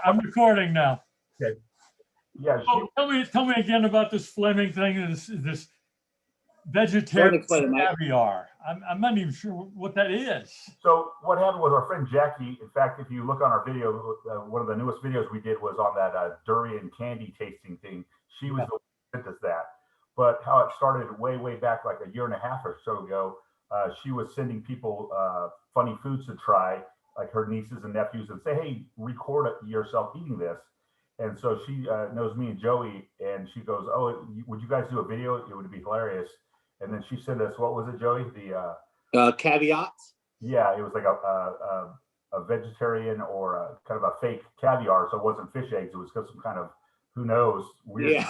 I'm recording now. Okay. Yeah. Tell me again about this Fleming thing. This vegetarian caviar. I'm not even sure what that is. So what happened was our friend Jackie. In fact, if you look on our video, one of the newest videos we did was on that durian candy tasting thing. She was the one who sent us that. But how it started way back, like a year and a half or so ago, she was sending people funny foods to try, like her nieces and nephews, and say, "Hey, record yourself eating this." And so she knows me and Joey, and she goes, "Oh, would you guys do a video? It would be hilarious." And then she sent us, what was it, Joey? The caveat. Yeah, it was like a vegetarian or kind of a fake caviar, so it wasn't fish eggs. It was some kind of, who knows, weird. Yeah.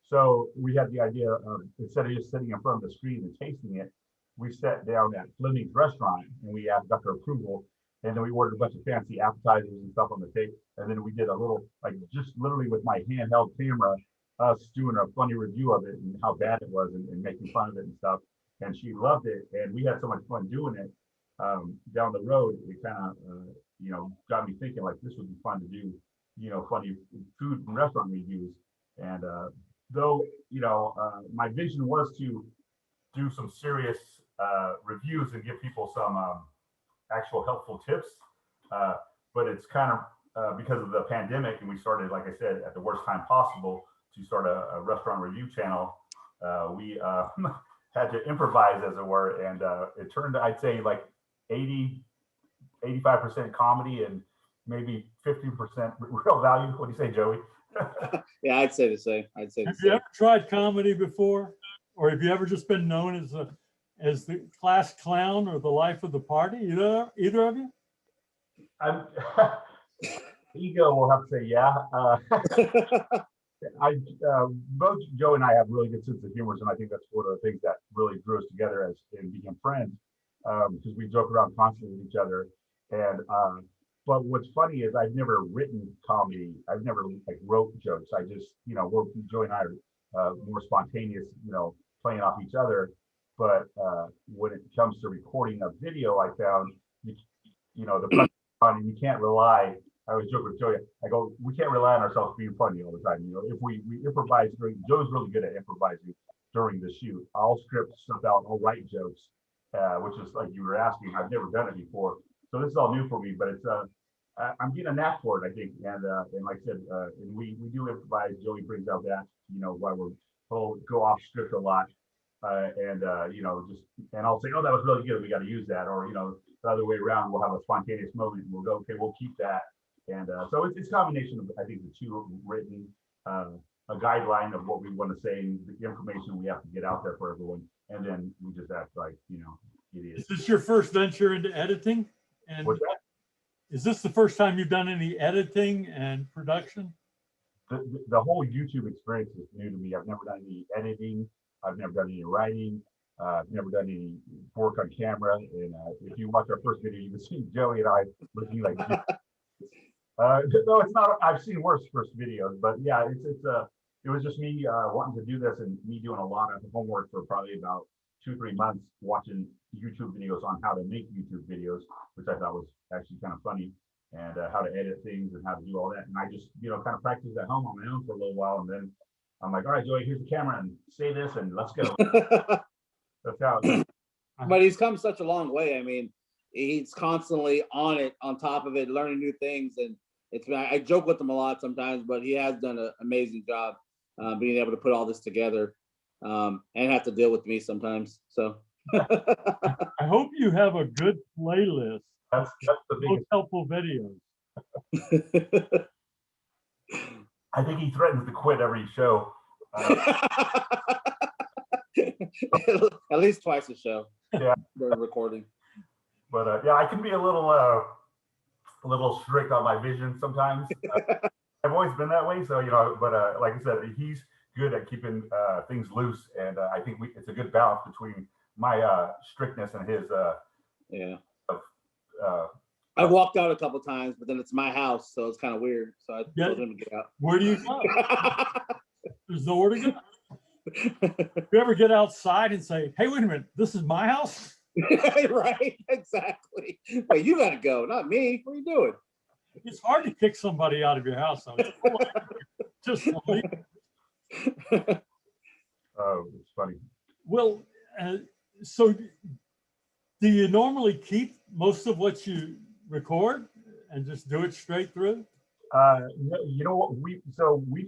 So we had the idea of, instead of just sitting in front of the screen and tasting it, we sat down at Fleming's restaurant and we got their approval. And then we ordered a bunch of fancy appetizers and stuff on the table. And then we did a little, like just literally with my handheld camera, us doing a funny review of it and how bad it was and making fun of it and stuff. And she loved it. And we had so much fun doing it. Down the road, it kind of, got me thinking like this would be fun to do, funny food and restaurant reviews. And though, my vision was to do some serious reviews and give people some actual helpful tips, but it's kind of because of the pandemic, and we started, like I said, at the worst time possible to start a restaurant review channel. We had to improvise, as it were, and it turned, I'd say, like 85% comedy and maybe 50% real value. What do you say, Joey? Yeah, I'd say the same. Have you ever tried comedy before, or have you ever just been known as the class clown or the life of the party? Either of you? Ego will have to say yeah. Both Joe and I have really good sense of humor, and I think that's one of the things that really drew us together as and became friends, because we joke around constantly with each other. And but what's funny is I've never written comedy. I've never wrote jokes. I just Joe and I are more spontaneous, playing off each other. But when it comes to recording a video, I found the pressure on, and you can't rely. I always joke with Joey. I go, we can't rely on ourselves being funny all the time. If we improvise Joe's really good at improvising during the shoot. I'll script stuff out. I'll write jokes, which is like you were asking. I've never done it before, so this is all new for me. But it's I'm getting a knack for it, I think. And like I said, and we do improvise. Joey brings out that why we'll go off script a lot, and I'll say, oh, that was really good. We got to use that, or the other way around. We'll have a spontaneous moment and we'll go, okay, we'll keep that. And so it's a combination of, I think, the two written, a guideline of what we want to say and the information we have to get out there for everyone. And then we just act like, idiots. Is this your first venture into editing? And what's that? Is this the first time you've done any editing and production? The whole YouTube experience is new to me. I've never done any editing. I've never done any writing. I've never done any work on camera. And if you watch our first video, you can see Joey and I looking like no, it's not. I've seen worse first videos, but yeah, it was just me wanting to do this and me doing a lot of homework for probably about 2-3 months, watching YouTube videos on how to make YouTube videos, which I thought was actually kind of funny, and how to edit things and how to do all that. And I just kind of practiced at home on my own for a little while, and then I'm like, all right, Joey, here's the camera, and say this, and let's go. That's how it is. But he's come such a long way. I mean, he's constantly on top of it, learning new things. And I joke with him a lot sometimes, but he has done an amazing job being able to put all this together, and have to deal with me sometimes. So I hope you have a good playlist. That's the biggest helpful videos. I think he threatens to quit every show. At least twice a show. Yeah, during recording. But yeah, I can be a little strict on my vision sometimes. I've always been that way, so But like I said, he's good at keeping things loose, and I think it's a good balance between my strictness and his. Yeah. I walked out a couple times, but then it's my house, so it's kind of weird. So I told him to get out. Where do you go? There's nowhere to go. You ever get outside and say, "Hey, wait a minute, this is my house"? Right, exactly. Wait, you gotta go, not me. What are you doing? It's hard to kick somebody out of your house, though. It's a little just leave. Oh, it's funny. Well, so do you normally keep most of what you record and just do it straight through? No, you know what, we've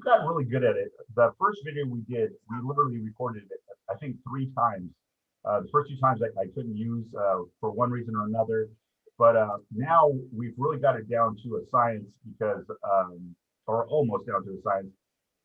got really good at it. The first video we did, we literally recorded it, I think 3 times. The first 2 times I couldn't use for one reason or another, but now we've really got it down to a science because, or almost down to a science.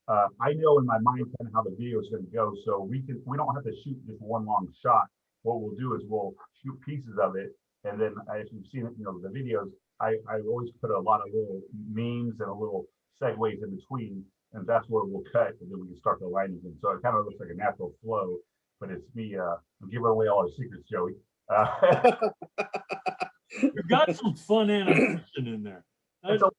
I know in my mind kind of how the video is going to go, so we don't have to shoot just one long shot. What we'll do is we'll shoot pieces of it, and then if you've seen it, the videos, I always put a lot of little memes and a little segues in between, and that's where we'll cut, and then we can start the line again. So it kind of looks like a natural flow, but it's me. I'm giving away all our secrets, Joey. You've got some fun animation in there. That's fun.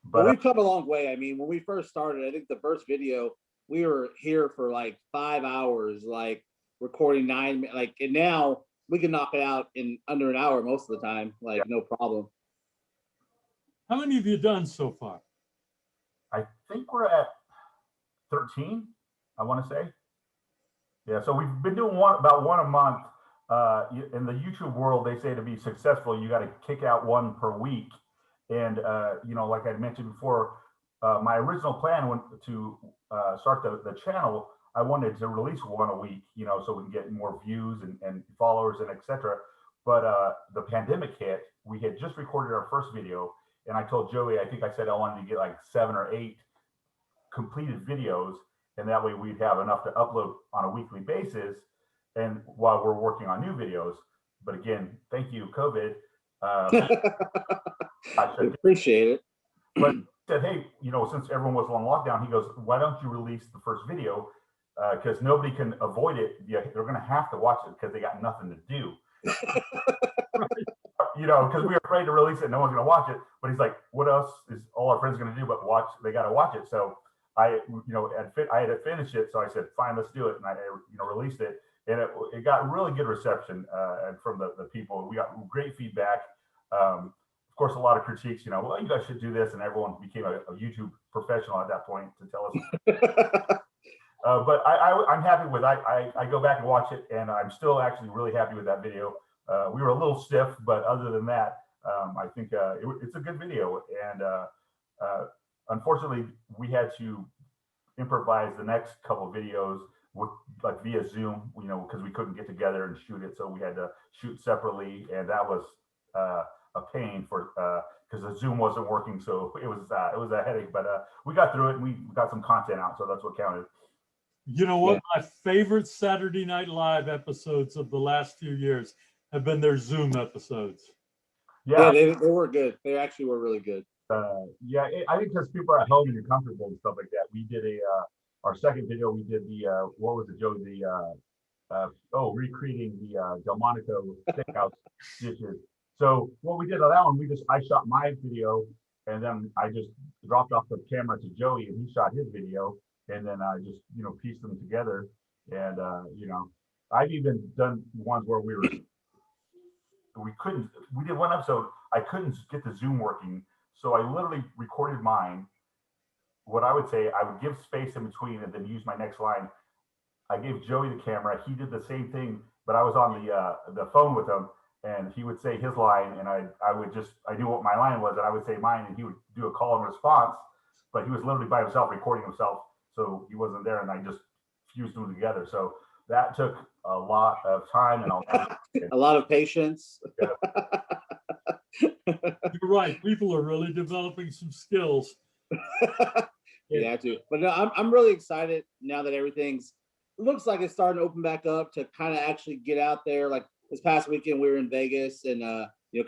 But But we've come a long way. I mean, when we first started, I think the first video we were here for like 5 hours, like recording 9, and now we can knock it out in under an hour most of the time, like no problem. How many have you done so far? I think we're at 13, I want to say. Yeah, so we've been doing about one a month. In the YouTube world, they say to be successful, you got to kick out one per week. And like I mentioned before, my original plan to start the channel, I wanted to release one a week, so we can get more views and followers and etc. But the pandemic hit. We had just recorded our first video, and I told Joey, I think I said I wanted to get like 7 or 8 completed videos, and that way we'd have enough to upload on a weekly basis, and while we're working on new videos. But again, thank you, COVID. I appreciate it. But he said, hey, since everyone was on lockdown, he goes, why don't you release the first video? Because nobody can avoid it. Yeah, they're going to have to watch it because they got nothing to do. Because we were afraid to release it, no one's going to watch it. But he's like, what else is all our friends going to do but watch? They got to watch it. So I had to finish it. So I said, fine, let's do it. And I, released it, and it got really good reception from the people. We got great feedback. Of course, a lot of critiques, well, you guys should do this. And everyone became a YouTube professional at that point to tell us. But I'm happy with it. I go back and watch it, and I'm still actually really happy with that video. We were a little stiff, but other than that, I think it's a good video. And unfortunately, we had to improvise the next couple of videos with via Zoom, because we couldn't get together and shoot it. So we had to shoot separately, and that was a pain because the Zoom wasn't working. So it was a headache, but we got through it, and we got some content out. So that's what counted. You know what? Yeah. My favorite Saturday Night Live episodes of the last few years have been their Zoom episodes. Yeah, they were good. They actually were really good. I think because people are at home and you're comfortable and stuff like that. We did our second video. We did the what was it, Joe? Recreating the Delmonico steakhouse dishes. So what we did on that one, I shot my video, and then I just dropped off the camera to Joey, and he shot his video, and then I just pieced them together. And I've even done ones where we did one episode, I couldn't get the Zoom working, so I literally recorded mine. What I would say, I would give space in between and then use my next line. I gave Joey the camera, he did the same thing, but I was on the phone with him, and he would say his line, and I knew what my line was, and I would say mine, and he would do a call and response, but he was literally by himself recording himself, so he wasn't there, and I just fused them together. So that took a lot of time and a lot of patience. You're right. People are really developing some skills. Yeah, too. But no, I'm really excited now that everything's looks like it's starting to open back up to kind of actually get out there. Like this past weekend, we were in Vegas, and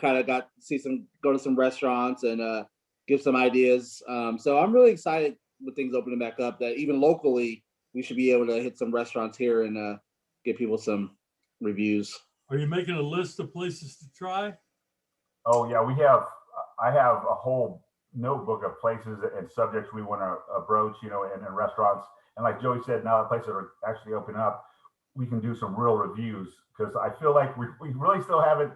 kind of got to go to some restaurants and give some ideas. So I'm really excited with things opening back up. That even locally, we should be able to hit some restaurants here and get people some reviews. Are you making a list of places to try? Oh yeah, I have a whole notebook of places and subjects we want to broach, in restaurants. And like Joey said, now the places are actually opening up. we can do some real reviews, because I feel like we really still haven't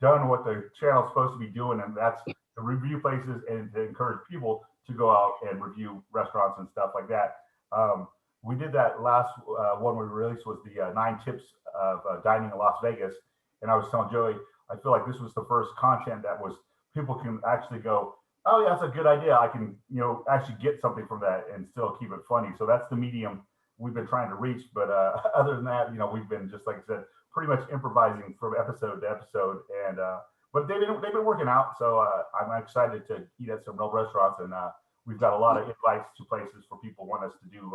done what the channel's supposed to be doing, and that's to review places and to encourage people to go out and review restaurants and stuff like that. We did that last one we released was the 9 tips of dining in Las Vegas, and I was telling Joey, I feel like this was the first content that was people can actually go, oh yeah, that's a good idea. I can actually get something from that and still keep it funny. So that's the medium we've been trying to reach. But other than that, we've been, just like I said, pretty much improvising from episode to episode. And but they've been working out. So I'm excited to eat at some real restaurants, and we've got a lot of invites to places for people want us to do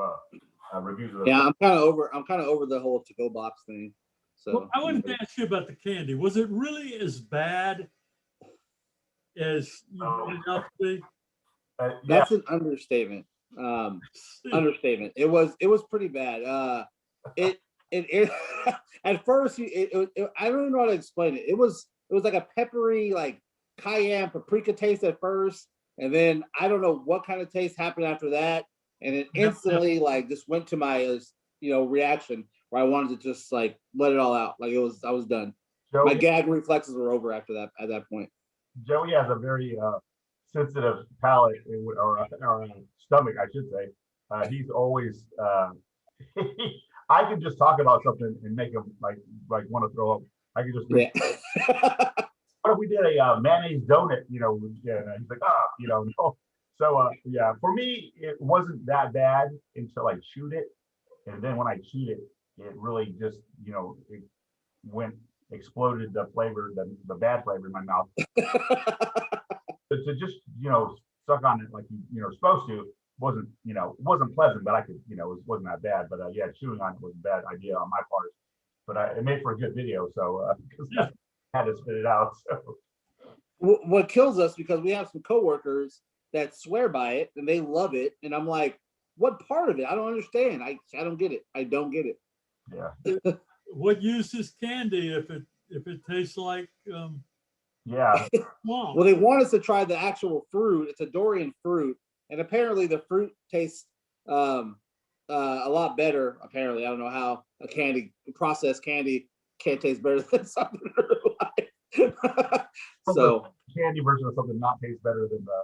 reviews of those. Yeah, I'm kind of over the whole to-go box thing. So well, I wanted to ask you about the candy. Was it really as bad as you made it out to be? That's an understatement. Understatement. It was pretty bad. It at first I don't even know how to explain it. It was like a peppery, like cayenne paprika taste at first, and then I don't know what kind of taste happened after that, and it instantly like just went to my reaction where I wanted to just like let it all out. Like I was done. Joey, my gag reflexes were over after that. At that point, Joey has a very sensitive palate or stomach, I should say. He's always I can just talk about something and make him like want to throw up. I can just what if we did a mayonnaise donut? Yeah, he's like no. So yeah, for me it wasn't that bad until I chewed it, and then when I chewed it, it really just it exploded the flavor, the bad flavor in my mouth. To just suck on it like you're supposed to wasn't pleasant, but I could it wasn't that bad. But yeah, chewing on it was a bad idea on my part. But it made for a good video, so because I had to spit it out. So what kills us, because we have some coworkers that swear by it and they love it, and I'm like, what part of it? I don't understand. I don't get it. I don't get it. Yeah. What use is candy if it tastes like yeah. Well, they want us to try the actual fruit. It's a durian fruit, and apparently the fruit tastes a lot better. Apparently, I don't know how processed candy can't taste better than something in real life. So candy version of something not taste better than the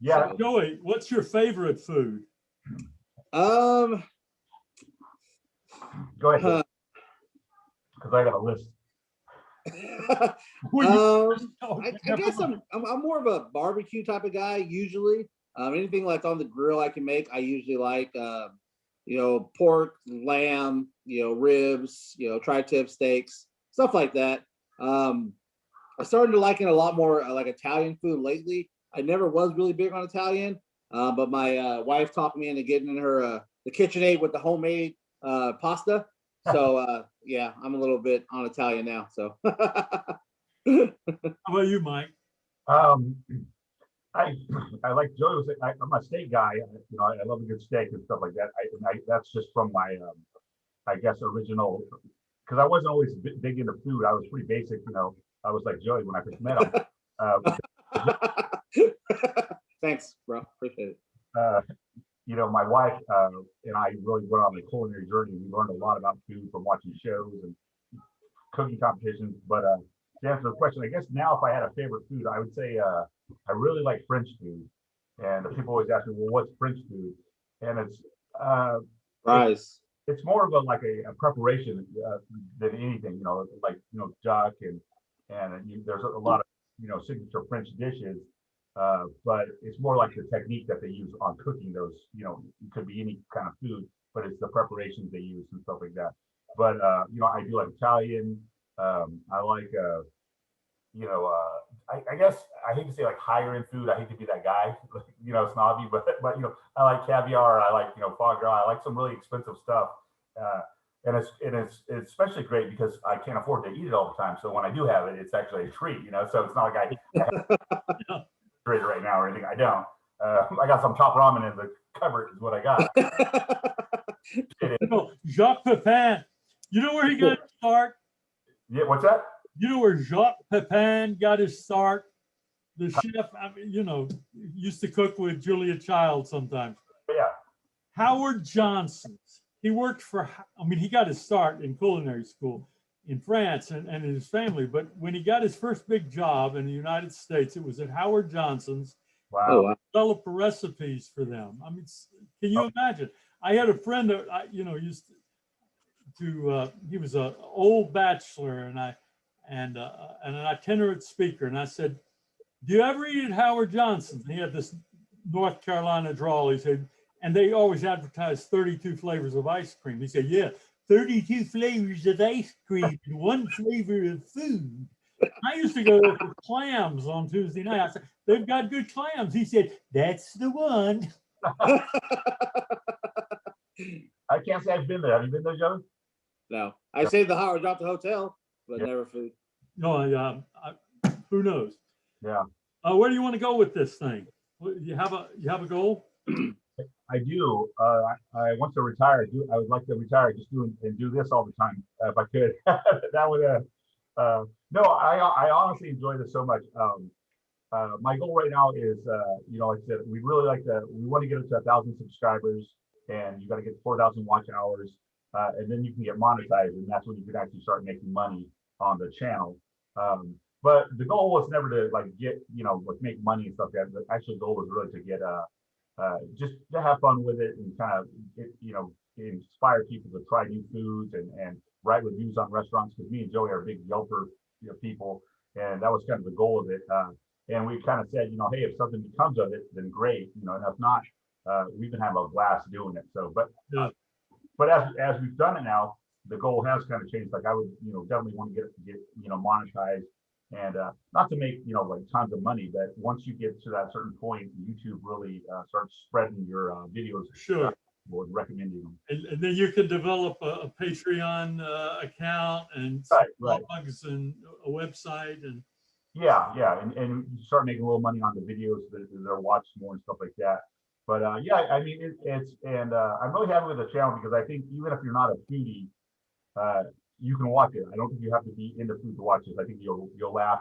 yeah. So, Joey, what's your favorite food? Go ahead, because I got a list. I guess I'm more of a barbecue type of guy usually. Anything that's on the grill I can make. I usually like pork, lamb, ribs, tri-tip steaks, stuff like that. I started to liking a lot more like Italian food lately. I never was really big on Italian, but my wife talked me into getting in her the KitchenAid with the homemade pasta. So yeah, I'm a little bit on Italian now. So how about you, Mike? I like Joey was saying, I'm a steak guy. I love a good steak and stuff like that. That's just from my I guess original, because I wasn't always big into food. I was pretty basic. I was like Joey when I first met him. Thanks, bro. Appreciate it. My wife and I really went on a culinary journey. We learned a lot about food from watching shows and cooking competitions. But to answer the question, I guess now if I had a favorite food, I would say I really like French food. And people always ask me, well, what's French food? And it's rice. It's more of a preparation than anything. Duck and there's a lot of signature French dishes. But it's more like the technique that they use on cooking those, it could be any kind of food, but it's the preparations they use and stuff like that. But, I do like Italian. I like, I guess I hate to say like higher end food. I hate to be that guy, snobby, but I like caviar. I like, foie gras. I like some really expensive stuff. And it's especially great because I can't afford to eat it all the time. So when I do have it, it's actually a treat, so it's not like I right now or anything. I don't. I got some top ramen in the cupboard is what I got. Jacques Pepin, you know where he got his start? Yeah, what's that? You know where Jacques Pepin got his start? The chef, used to cook with Julia Child sometimes. Yeah. Howard Johnson's he worked for, I mean, he got his start in culinary school in France and in his family. But when he got his first big job in the United States, it was at Howard Johnson's. Oh, Wow. wow. Develop recipes for them. I mean, can you imagine? I had a friend that used to. He was an old bachelor, and an itinerant speaker. And I said, "Do you ever eat at Howard Johnson's?" And he had this North Carolina drawl. He said, and they always advertised 32 flavors of ice cream. He said, "Yeah, 32 flavors of ice cream and one flavor of food." I used to go there for clams on Tuesday night. I said, "They've got good clams." He said, "That's the one." I can't say I've been there. Have you been there, Joe? No, I stayed at the Howard Johnson Hotel, but Yeah. never food. No, who knows? Yeah, Where do you want to go with this thing? You have a goal? I do. I want to retire. I would like to retire, just do this all the time if I could. That would. No, I honestly enjoy this so much. My goal right now is, like I said, we want to get up to 1,000 subscribers, and you got to get 4,000 watch hours, and then you can get monetized, and that's when you can actually start making money on the channel. But the goal was never to get, make money and stuff like that. The actual goal was really to get just to have fun with it and kind of, inspire people to try new foods and write reviews on restaurants, because me and Joey are big Yelper people, and that was kind of the goal of it. And we kind of said, hey, if something becomes of it, then great, and if not, we've been having a blast doing it. So, but as we've done it now, the goal has kind of changed. Like I would, definitely want to get monetized, and not to make tons of money, but once you get to that certain point, YouTube really starts spreading your videos. Sure. Or recommending them. And then you can develop a Patreon account and blogs and a website and. Yeah, and you start making a little money on the videos that they're watched more and stuff like that. But I mean, I'm really happy with the channel, because I think even if you're not a foodie, you can watch it. I don't think you have to be into food to watch this. I think you'll laugh.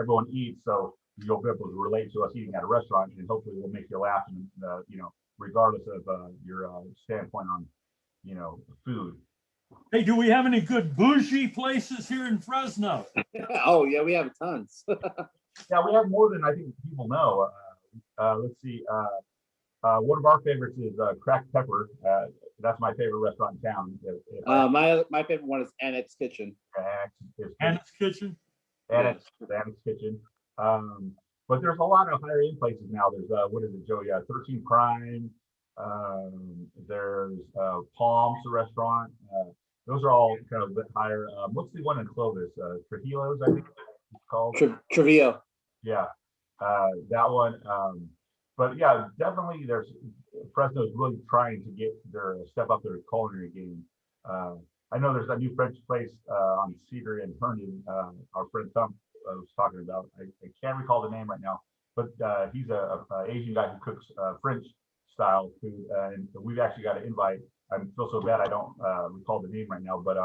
Everyone eats, so you'll be able to relate to us eating at a restaurant, and hopefully we'll make you laugh. And regardless of your standpoint on food. Hey, do we have any good bougie places here in Fresno? Oh yeah, we have tons. Yeah, we have more than I think people know. Let's see. One of our favorites is Cracked Pepper. That's my favorite restaurant in town. My favorite one is Annex Kitchen. Annex Kitchen. Annex Kitchen. But there's a lot of higher end places now. There's what is it, Joe? Yeah, 13 Prime. There's Palms, the restaurant. Those are all kind of a bit higher. What's the one in Clovis? Trujillo's, I think it's called. Trujillo. Yeah, that one. But yeah, definitely Fresno's really trying to get step up their culinary game. I know there's a new French place on Cedar and Herndon. Our friend Thump was talking about. I can't recall the name right now, but he's a Asian guy who cooks French style food, and we've actually got an invite. I feel so bad I don't recall the name right now, but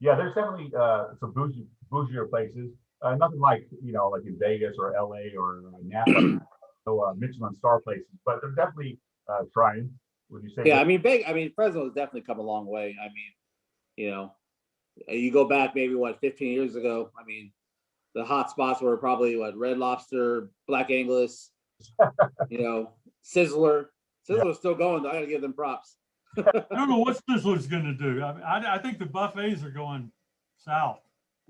yeah, there's definitely some bougier places. Nothing like like in Vegas or LA or Napa, so Michelin star places, but they're definitely trying. Would you say? Yeah, I mean, Fresno has definitely come a long way. I mean, you go back maybe 15 years ago. I mean, the hot spots were probably Red Lobster, Black Angus, Sizzler. Sizzler's still going. I got to give them props. I don't know what Sizzler's going to do. I mean, I think the buffets are going south.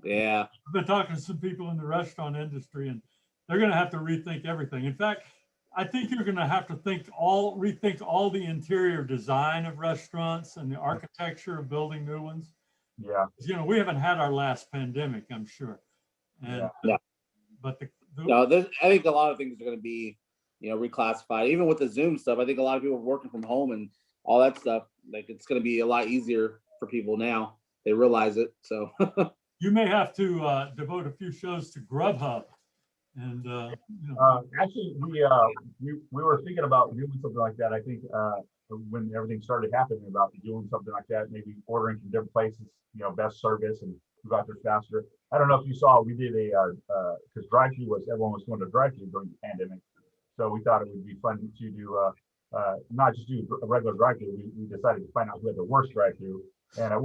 Yeah. I've been talking to some people in the restaurant industry, and they're going to have to rethink everything. In fact, I think you're going to have to rethink all the interior design of restaurants and the architecture of building new ones. Yeah. We haven't had our last pandemic, I'm sure. And, yeah. But I think a lot of things are going to be, reclassified. Even with the Zoom stuff, I think a lot of people are working from home and all that stuff. Like, it's going to be a lot easier for people now. They realize it. So you may have to devote a few shows to Grubhub. And actually, we were thinking about doing something like that. I think when everything started happening, about doing something like that, maybe ordering from different places, best service, and we got there faster. I don't know if you saw, we did because drive-through everyone was going to drive-through during the pandemic, so we thought it would be fun to do not just do a regular drive-through. We decided to find out who had the worst drive-through, and it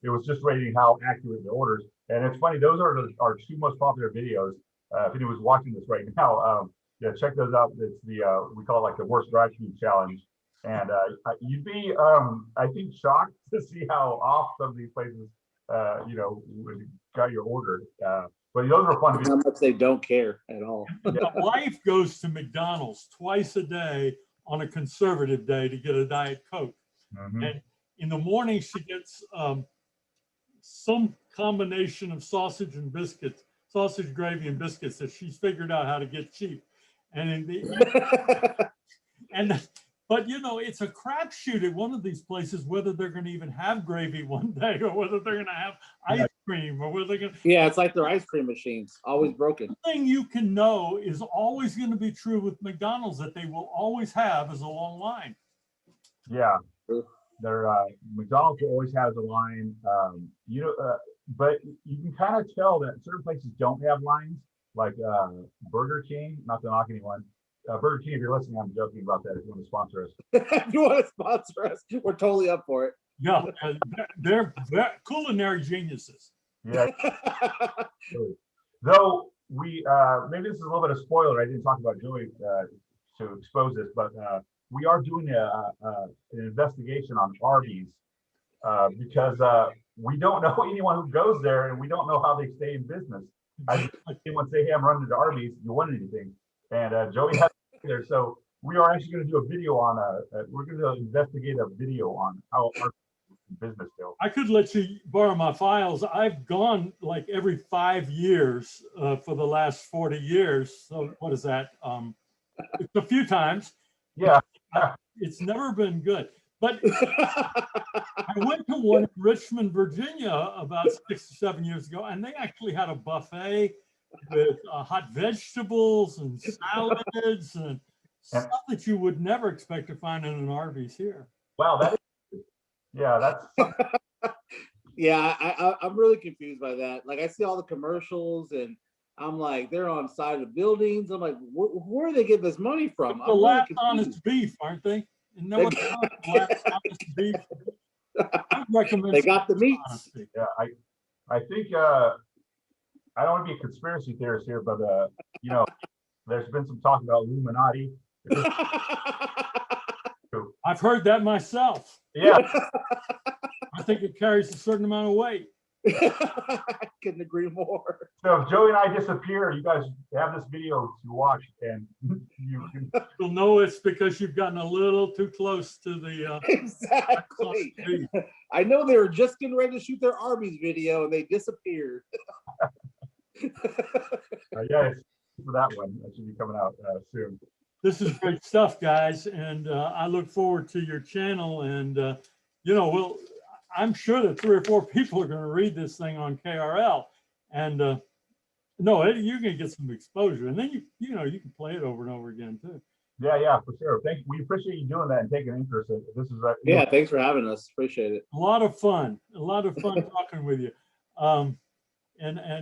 was just rating how accurate the orders. And it's funny, those are our two most popular videos. If anyone's watching this right now, yeah, check those out. It's the we call it like the worst drive-through challenge. And you'd be, I think, shocked to see how off some of these places, you know, got your order. But those are fun. How much they don't care at all. My wife goes to McDonald's twice a day on a conservative day to get a Diet Coke. Mhm. And in the morning, she gets some combination of sausage and biscuits, sausage gravy and biscuits that she's figured out how to get cheap. And in the but you know, it's a crapshoot at one of these places whether they're going to even have gravy one day, or whether they're going to have ice cream, or whether they're going to. Yeah, it's like their ice cream machines, always broken. One thing you can know is always going to be true with McDonald's, that they will always have is a long line. Yeah, their McDonald's always has a line. You know, but you can kind of tell that certain places don't have lines, like Burger King. Not to knock anyone. Burger King, if you're listening, I'm joking about that. If you want to sponsor us, If you want to sponsor us, we're totally up for it. Yeah, they're culinary geniuses. yeah. Really. Though we maybe this is a little bit of spoiler. I didn't talk about Joey to expose this, but we are doing an investigation on Arby's because we don't know anyone who goes there, and we don't know how they stay in business. I anyone say, "Hey, I'm running to Arby's. You want anything?" And Joey has there, so we are actually going to do a video on we're going to investigate a video on how our business goes. I could let you borrow my files. I've gone like every 5 years for the last 40 years. So what is that? It's a few times. Yeah. It's never been good. But I went to one in Richmond, Virginia about 6 or 7 years ago, and they actually had a buffet with hot vegetables and salads and stuff that you would never expect to find in an Arby's here. Wow, that is, yeah, that's Yeah, I'm really confused by that. Like, I see all the commercials, and I'm like, they're on side of buildings. I'm like, where are they getting this money from? The I'm really last confused. honest beef, aren't they? And no one's the last honest beef. I recommend They got the meats. honesty. yeah. I think I don't want to be a conspiracy theorist here, but you know, there's been some talk about Illuminati. I've heard that myself. Yeah, I think it carries a certain amount of weight. I couldn't agree more. so if Joey and I disappear, you guys have this video to watch, and you can. You'll know it's because you've gotten a little too close to the Exactly. beef. I know they were just getting ready to shoot their Arby's video, and they disappeared. Yeah, it's for that one. That should be coming out soon. This is great stuff, guys, and I look forward to your channel. And you know, I'm sure that 3 or 4 people are going to read this thing on KRL, and no, you're going to get some exposure, and then you know, you can play it over and over again too. Yeah, for sure. Thank you. We appreciate you doing that and taking interest in this. Is Yeah, thanks for having us. Appreciate it. A lot of fun talking with you, and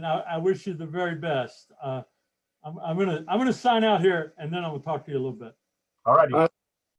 I wish you the very best. I'm gonna sign out here, and then I'm gonna talk to you a little bit. all righty.